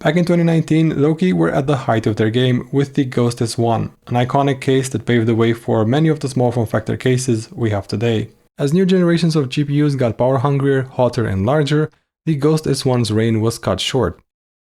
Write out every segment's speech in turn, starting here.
Back in 2019, Louqe were at the height of their game with the Ghost S1, an iconic case that paved the way for many of the small form factor cases we have today. As new generations of GPUs got power hungrier, hotter and larger, the Ghost S1's reign was cut short.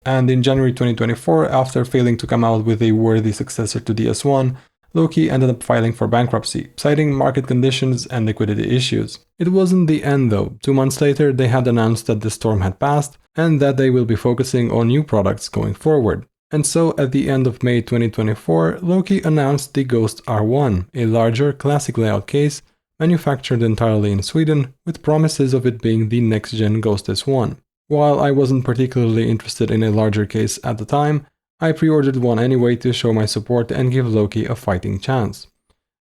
And in January 2024, after failing to come out with a worthy successor to the S1, Louqe ended up filing for bankruptcy, citing market conditions and liquidity issues. It wasn't the end though. 2 months later, they had announced that the storm had passed and that they will be focusing on new products going forward. And so at the end of May 2024, Louqe announced the Ghost R1, a larger, classic layout case manufactured entirely in Sweden, with promises of it being the next-gen Ghost S1. While I wasn't particularly interested in a larger case at the time, I pre-ordered one anyway to show my support and give Louqe a fighting chance.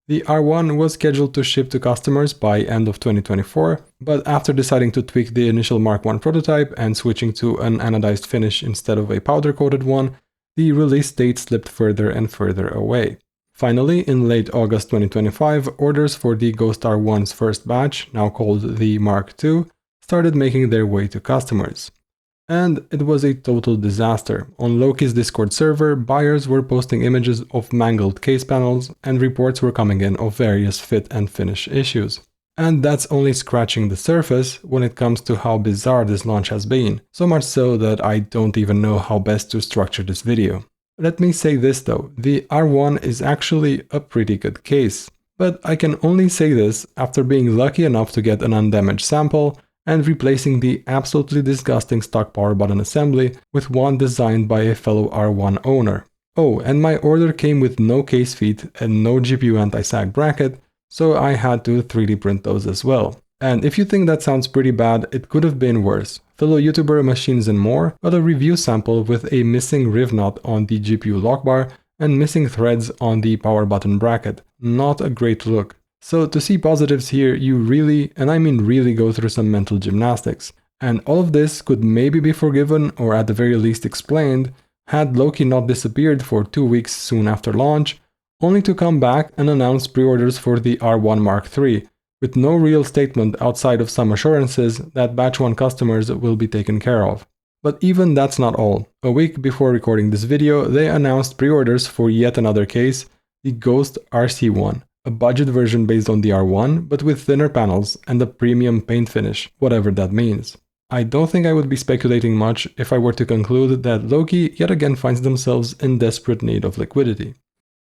The R1 was scheduled to ship to customers by end of 2024, but after deciding to tweak the initial Mark I prototype and switching to an anodized finish instead of a powder-coated one, the release date slipped further and further away. Finally, in late August 2025, orders for the Ghost R1's first batch, now called the Mark II, started making their way to customers. And it was a total disaster. On Louqe's Discord server, buyers were posting images of mangled case panels, and reports were coming in of various fit and finish issues. And that's only scratching the surface when it comes to how bizarre this launch has been, so much so that I don't even know how best to structure this video. Let me say this though, the R1 is actually a pretty good case. But I can only say this after being lucky enough to get an undamaged sample and replacing the absolutely disgusting stock power button assembly with one designed by a fellow R1 owner. Oh, and my order came with no case feet and no GPU anti-sag bracket, so I had to 3D print those as well. And if you think that sounds pretty bad, it could have been worse. Fellow YouTuber Machines and More got a review sample with a missing riv knot on the GPU lock bar and missing threads on the power button bracket. Not a great look. So to see positives here, you really, and I mean really, go through some mental gymnastics. And all of this could maybe be forgiven, or at the very least explained, had Louqe not disappeared for 2 weeks soon after launch, only to come back and announce pre-orders for the R1 Mark III, with no real statement outside of some assurances that batch 1 customers will be taken care of. But even that's not all. A week before recording this video, they announced pre-orders for yet another case, the Ghost RC1. A budget version based on the R1, but with thinner panels and a premium paint finish, whatever that means. I don't think I would be speculating much if I were to conclude that Louqe yet again finds themselves in desperate need of liquidity.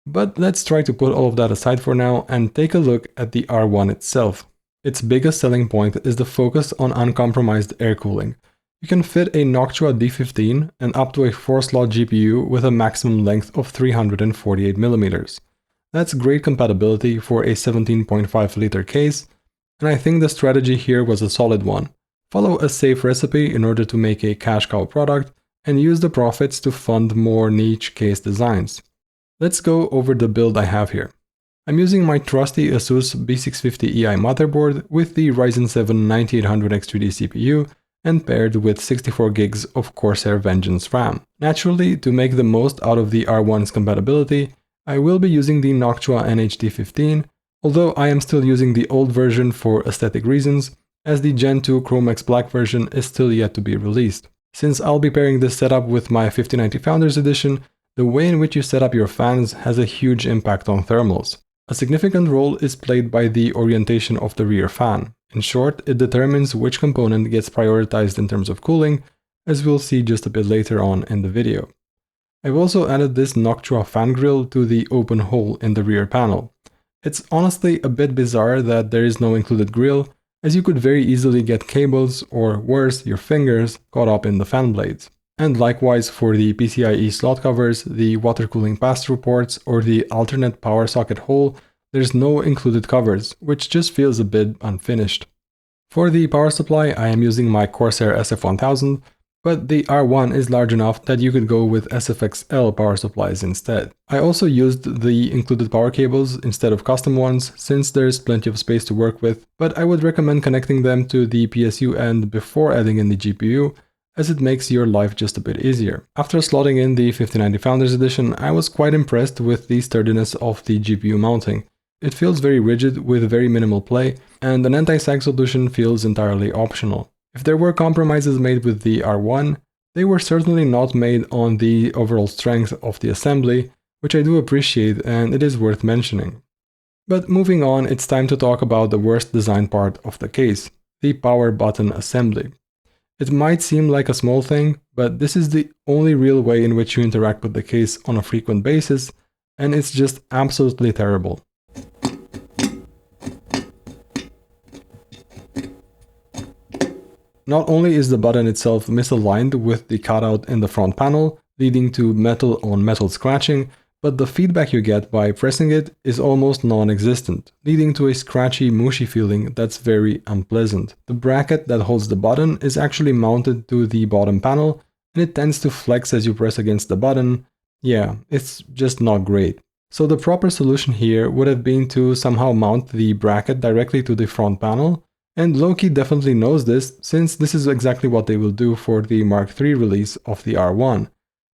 But let's try to put all of that aside for now and take a look at the R1 itself. Its biggest selling point is the focus on uncompromised air cooling. You can fit a Noctua D15 and up to a 4-slot GPU with a maximum length of 348mm. That's great compatibility for a 17.5 liter case, and I think the strategy here was a solid one. Follow a safe recipe in order to make a cash cow product, and use the profits to fund more niche case designs. Let's go over the build I have here. I'm using my trusty ASUS B650EI motherboard with the Ryzen 7 9800X3D CPU and paired with 64 gigs of Corsair Vengeance RAM. Naturally, to make the most out of the R1's compatibility, I will be using the Noctua NH-D15, although I am still using the old version for aesthetic reasons, as the Gen 2 Chromex Black version is still yet to be released. Since I'll be pairing this setup with my 5090 Founders Edition, the way in which you set up your fans has a huge impact on thermals. A significant role is played by the orientation of the rear fan. In short, it determines which component gets prioritized in terms of cooling, as we'll see just a bit later on in the video. I've also added this Noctua fan grill to the open hole in the rear panel. It's honestly a bit bizarre that there is no included grill, as you could very easily get cables, or worse, your fingers, caught up in the fan blades. And likewise for the PCIe slot covers, the water cooling pass-through ports, or the alternate power socket hole, there's no included covers, which just feels a bit unfinished. For the power supply, I am using my Corsair SF1000, but the R1 is large enough that you could go with SFXL power supplies instead. I also used the included power cables instead of custom ones, since there's plenty of space to work with, but I would recommend connecting them to the PSU end before adding in the GPU, as it makes your life just a bit easier. After slotting in the 5090 Founders Edition, I was quite impressed with the sturdiness of the GPU mounting. It feels very rigid with very minimal play, and an anti-sag solution feels entirely optional. If there were compromises made with the R1, They were certainly not made on the overall strength of the assembly, which I do appreciate and it is worth mentioning. But moving on, it's time to talk about the worst design part of the case, the power button assembly. It might seem like a small thing, but this is the only real way in which you interact with the case on a frequent basis, and it's just absolutely terrible. Not only is the button itself misaligned with the cutout in the front panel, leading to metal on metal scratching, but the feedback you get by pressing it is almost non-existent, leading to a scratchy, mushy feeling that's very unpleasant. The bracket that holds the button is actually mounted to the bottom panel, and it tends to flex as you press against the button. Yeah, it's just not great. So the proper solution here would have been to somehow mount the bracket directly to the front panel, and Louqe definitely knows this, since this is exactly what they will do for the Mark III release of the R1.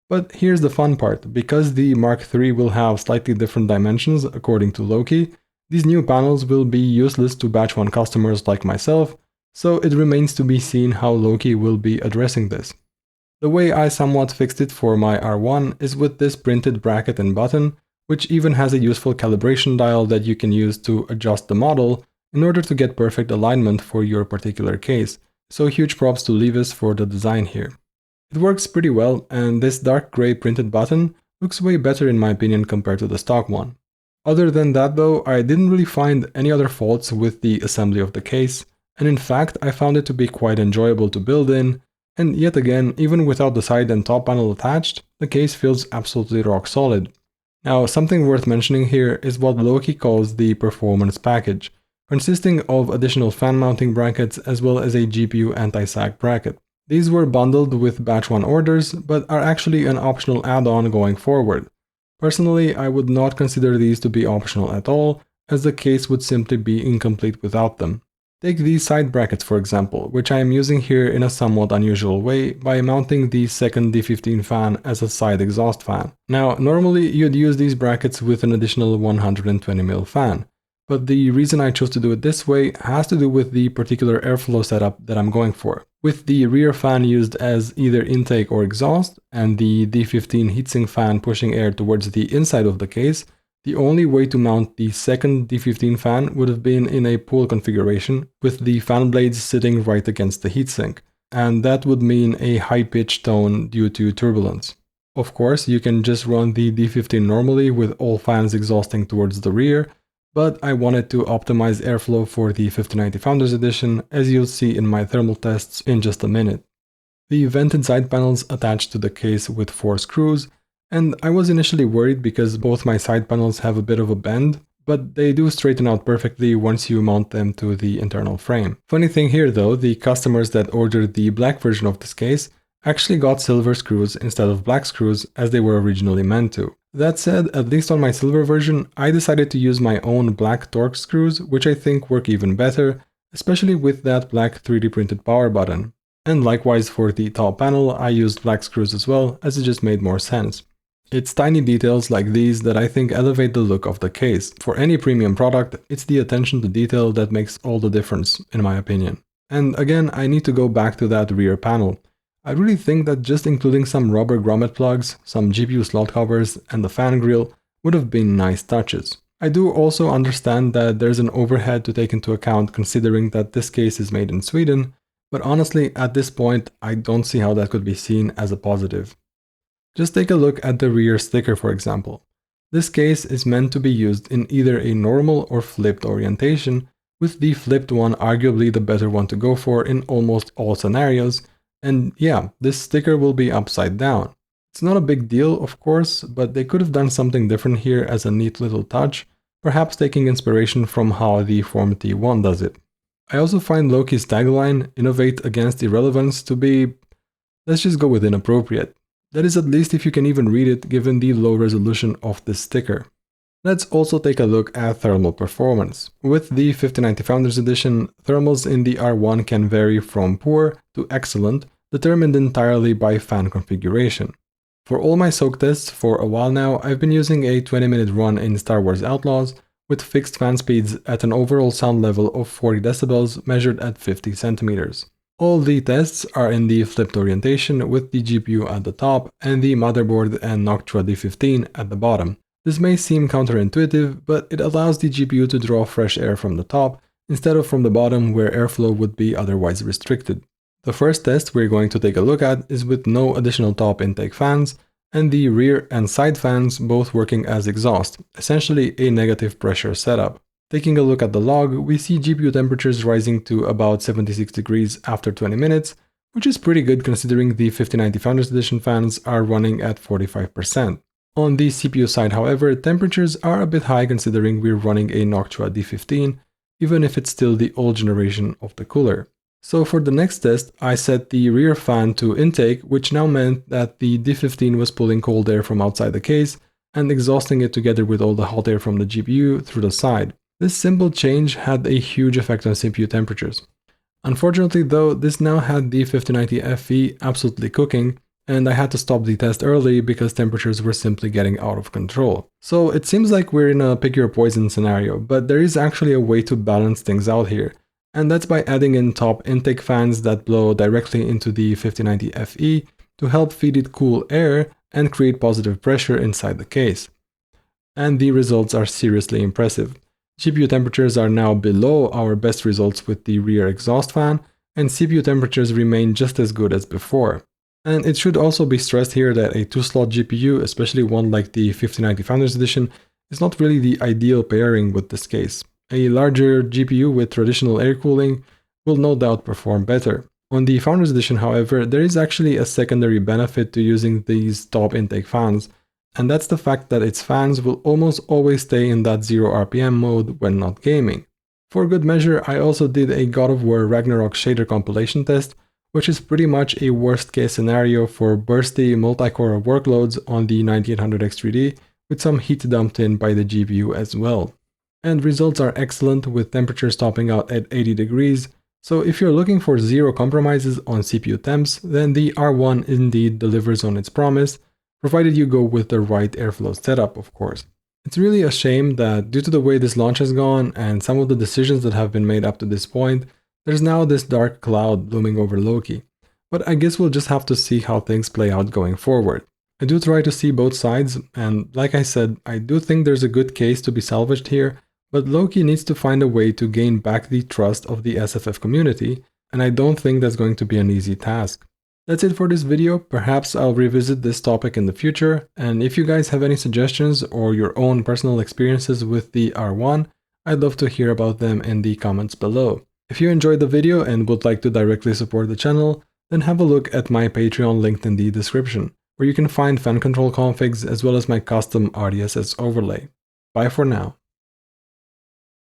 But here's the fun part, because the Mark III will have slightly different dimensions according to Louqe, these new panels will be useless to batch 1 customers like myself, so it remains to be seen how Louqe will be addressing this. The way I somewhat fixed it for my R1 is with this printed bracket and button, which even has a useful calibration dial that you can use to adjust the model in order to get perfect alignment for your particular case, so huge props to Levis for the design here. It works pretty well, and this dark gray printed button looks way better in my opinion compared to the stock one. Other than that though, I didn't really find any other faults with the assembly of the case, and in fact I found it to be quite enjoyable to build in, and yet again, even without the side and top panel attached, the case feels absolutely rock solid. Now, something worth mentioning here is what Louqe calls the performance package, consisting of additional fan mounting brackets as well as a GPU anti-sag bracket. These were bundled with batch 1 orders, but are actually an optional add-on going forward. Personally, I would not consider these to be optional at all, as the case would simply be incomplete without them. Take these side brackets for example, which I am using here in a somewhat unusual way by mounting the second D15 fan as a side exhaust fan. Now, normally you'd use these brackets with an additional 120mm fan, but the reason I chose to do it this way has to do with the particular airflow setup that I'm going for. With the rear fan used as either intake or exhaust, and the D15 heatsink fan pushing air towards the inside of the case, the only way to mount the second D15 fan would have been in a pull configuration, with the fan blades sitting right against the heatsink, and that would mean a high-pitched tone due to turbulence. Of course, you can just run the D15 normally with all fans exhausting towards the rear, but I wanted to optimize airflow for the 5090 Founders Edition, as you'll see in my thermal tests in just a minute. The vented side panels attached to the case with 4 screws, and I was initially worried because both my side panels have a bit of a bend, but they do straighten out perfectly once you mount them to the internal frame. Funny thing here though, the customers that ordered the black version of this case actually got silver screws instead of black screws as they were originally meant to. That said, at least on my silver version, I decided to use my own black Torx screws, which I think work even better, especially with that black 3D printed power button. And likewise for the top panel, I used black screws as well, as it just made more sense. It's tiny details like these that I think elevate the look of the case. For any premium product, it's the attention to detail that makes all the difference, in my opinion. And again, I need to go back to that rear panel. I really think that just including some rubber grommet plugs, some GPU slot covers, and the fan grille would have been nice touches. I do also understand that there's an overhead to take into account considering that this case is made in Sweden, but honestly, at this point, I don't see how that could be seen as a positive. Just take a look at the rear sticker for example. This case is meant to be used in either a normal or flipped orientation, with the flipped one arguably the better one to go for in almost all scenarios. And yeah, this sticker will be upside down. It's not a big deal, of course, but they could have done something different here as a neat little touch, perhaps taking inspiration from how the Form T1 does it. I also find Louqe's tagline, "Innovate against irrelevance," to be, let's just go with inappropriate. That is at least if you can even read it given the low resolution of this sticker. Let's also take a look at thermal performance. With the 5090 Founders Edition, thermals in the R1 can vary from poor to excellent, determined entirely by fan configuration. For all my soak tests for a while now, I've been using a 20-minute run in Star Wars Outlaws with fixed fan speeds at an overall sound level of 40 decibels measured at 50 centimeters. All the tests are in the flipped orientation with the GPU at the top and the motherboard and Noctua D15 at the bottom. This may seem counterintuitive, but it allows the GPU to draw fresh air from the top instead of from the bottom where airflow would be otherwise restricted. The first test we're going to take a look at is with no additional top intake fans and the rear and side fans both working as exhaust, essentially a negative pressure setup. Taking a look at the log, we see GPU temperatures rising to about 76 degrees after 20 minutes, which is pretty good considering the 5090 Founders Edition fans are running at 45%. On the CPU side, however, temperatures are a bit high considering we're running a Noctua D15, even if it's still the old generation of the cooler. So for the next test, I set the rear fan to intake, which now meant that the D15 was pulling cold air from outside the case and exhausting it together with all the hot air from the GPU through the side. This simple change had a huge effect on CPU temperatures. Unfortunately though, this now had the 5090 FE absolutely cooking, and I had to stop the test early because temperatures were simply getting out of control. So it seems like we're in a pick your poison scenario, but there is actually a way to balance things out here, and that's by adding in top intake fans that blow directly into the 5090 FE to help feed it cool air and create positive pressure inside the case. And the results are seriously impressive. GPU temperatures are now below our best results with the rear exhaust fan, and CPU temperatures remain just as good as before. And it should also be stressed here that a 2-slot GPU, especially one like the 5090 Founders Edition, is not really the ideal pairing with this case. A larger GPU with traditional air cooling will no doubt perform better. On the Founders Edition, however, there is actually a secondary benefit to using these top intake fans, and that's the fact that its fans will almost always stay in that 0 RPM mode when not gaming. For good measure, I also did a God of War Ragnarok shader compilation test, which is pretty much a worst case scenario for bursty multi-core workloads on the 9800X3D with some heat dumped in by the GPU as well. And results are excellent with temperatures topping out at 80 degrees, so if you're looking for zero compromises on CPU temps, then the R1 indeed delivers on its promise, provided you go with the right airflow setup, of course. It's really a shame that due to the way this launch has gone and some of the decisions that have been made up to this point, there's now this dark cloud looming over Louqe. But I guess we'll just have to see how things play out going forward. I do try to see both sides, and like I said, I do think there's a good case to be salvaged here, but Louqe needs to find a way to gain back the trust of the SFF community, and I don't think that's going to be an easy task. That's it for this video. Perhaps I'll revisit this topic in the future, and if you guys have any suggestions or your own personal experiences with the R1, I'd love to hear about them in the comments below. If you enjoyed the video and would like to directly support the channel, then have a look at my Patreon linked in the description, where you can find fan control configs as well as my custom RDSS overlay. Bye for now.